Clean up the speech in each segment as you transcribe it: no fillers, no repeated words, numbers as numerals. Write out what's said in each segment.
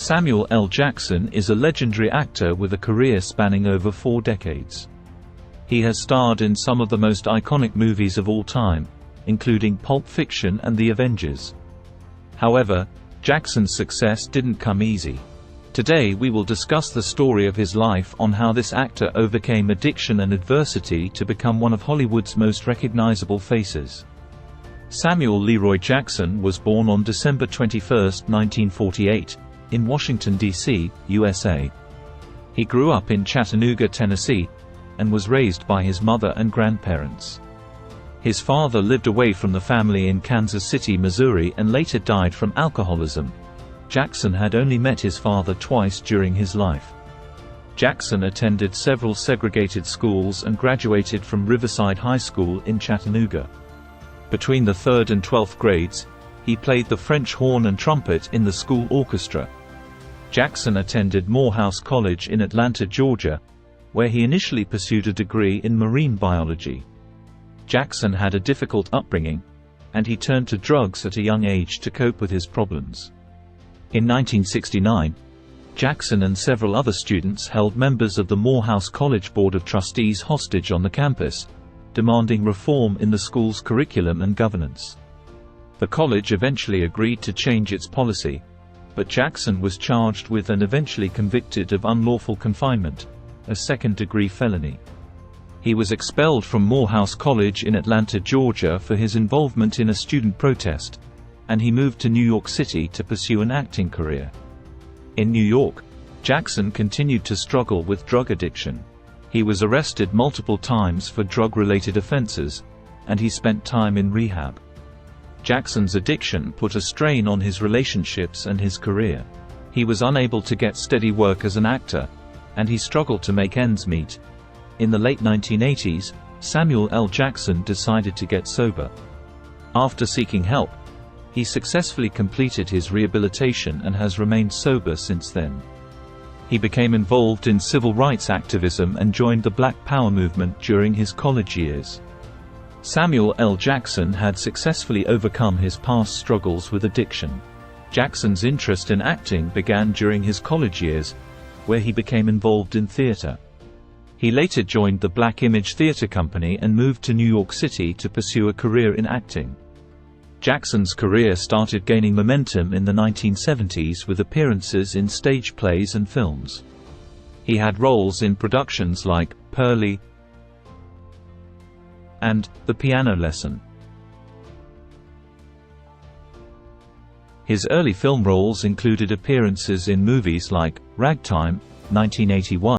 Samuel L. Jackson is a legendary actor with a career spanning over 4 decades. He has starred in some of the most iconic movies of all time, including Pulp Fiction and The Avengers. However, Jackson's success didn't come easy. Today we will discuss the story of his life on how this actor overcame addiction and adversity to become one of Hollywood's most recognizable faces. Samuel Leroy Jackson was born on December 21, 1948, in Washington, D.C., USA. He grew up in Chattanooga, Tennessee, and was raised by his mother and grandparents. His father lived away from the family in Kansas City, Missouri, and later died from alcoholism. Jackson had only met his father twice during his life. Jackson attended several segregated schools and graduated from Riverside High School in Chattanooga. Between the 3rd and 12th grades, he played the French horn and trumpet in the school orchestra. Jackson attended Morehouse College in Atlanta, Georgia, where he initially pursued a degree in marine biology. Jackson had a difficult upbringing, and he turned to drugs at a young age to cope with his problems. In 1969, Jackson and several other students held members of the Morehouse College Board of Trustees hostage on the campus, demanding reform in the school's curriculum and governance. The college eventually agreed to change its policy, but Jackson was charged with and eventually convicted of unlawful confinement, a second-degree felony. He was expelled from Morehouse College in Atlanta, Georgia for his involvement in a student protest, and he moved to New York City to pursue an acting career. In New York, Jackson continued to struggle with drug addiction. He was arrested multiple times for drug-related offenses, and he spent time in rehab. Jackson's addiction put a strain on his relationships and his career. He was unable to get steady work as an actor, and he struggled to make ends meet. In the late 1980s, Samuel L. Jackson decided to get sober. After seeking help, he successfully completed his rehabilitation and has remained sober since then. He became involved in civil rights activism and joined the Black Power movement during his college years. Samuel L. Jackson had successfully overcome his past struggles with addiction. Jackson's interest in acting began during his college years, where he became involved in theater. He later joined the Black Image Theater Company and moved to New York City to pursue a career in acting. Jackson's career started gaining momentum in the 1970s with appearances in stage plays and films. He had roles in productions like Pearly and The Piano Lesson. His early film roles included appearances in movies like Ragtime, 1981,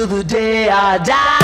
till the day I die.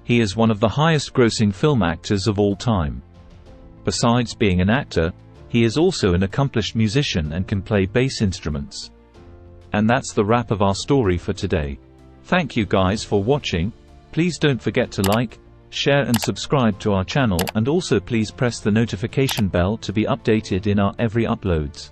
He is one of the highest-grossing film actors of all time. Besides being an actor, he is also an accomplished musician and can play bass instruments. And that's the wrap of our story for today. Thank you guys for watching. Please don't forget to like, share and subscribe to our channel, and also please press the notification bell to be updated in our every uploads.